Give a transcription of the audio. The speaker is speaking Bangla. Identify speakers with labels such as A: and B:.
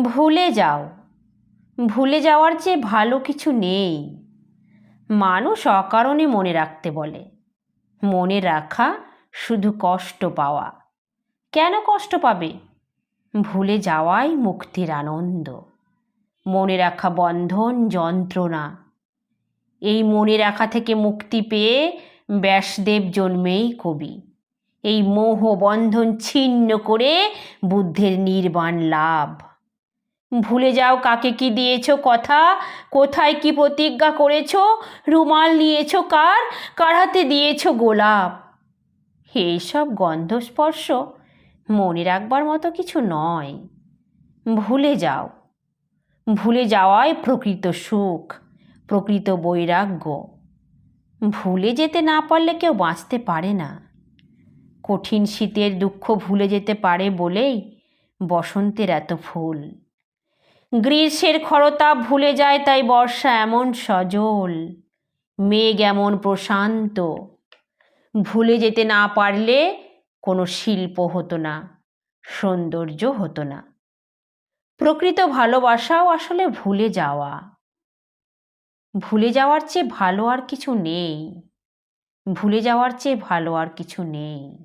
A: ভুলে যাও। ভুলে যাওয়ার চেয়ে ভালো কিছু নেই। মানুষ অকারণে মনে রাখতে বলে। মনে রাখা শুধু কষ্ট পাওয়া। কেন কষ্ট পাবে? ভুলে যাওয়াই মুক্তির আনন্দ। মনে রাখা বন্ধন, যন্ত্রণা। এই মনে রাখা থেকে মুক্তি পেয়ে ব্যাসদেব জন্মেই কবি। এই মোহ বন্ধন ছিন্ন করে বুদ্ধের নির্বাণ লাভ। ভুলে যাও কাকে কি দিয়েছ কথা, কোথায় কি প্রতিজ্ঞা করেছ, রুমাল নিয়েছ কার, কার হাতে দিয়েছ গোলাপ। এইসব গন্ধস্পর্শ মনে রাখবার মতো কিছু নয়। ভুলে যাও। ভুলে যাওয়াই প্রকৃত সুখ, প্রকৃত বৈরাগ্য। ভুলে যেতে না পারলে কেউ বাঁচতে পারে না। কঠিন শীতের দুঃখ ভুলে যেতে পারে বলেই বসন্তের এত ফুল। গ্রীষ্মের খরতাপ ভুলে যায় তাই বর্ষা এমন সজল, মেঘ এমন প্রশান্ত। ভুলে যেতে না পারলে কোনো শিল্প হতো না, সৌন্দর্য হতো না। প্রকৃত ভালোবাসাও আসলে ভুলে যাওয়া। ভুলে যাওয়ার চেয়ে ভালো আর কিছু নেই। ভুলে যাওয়ার চেয়ে ভালো আর কিছু নেই।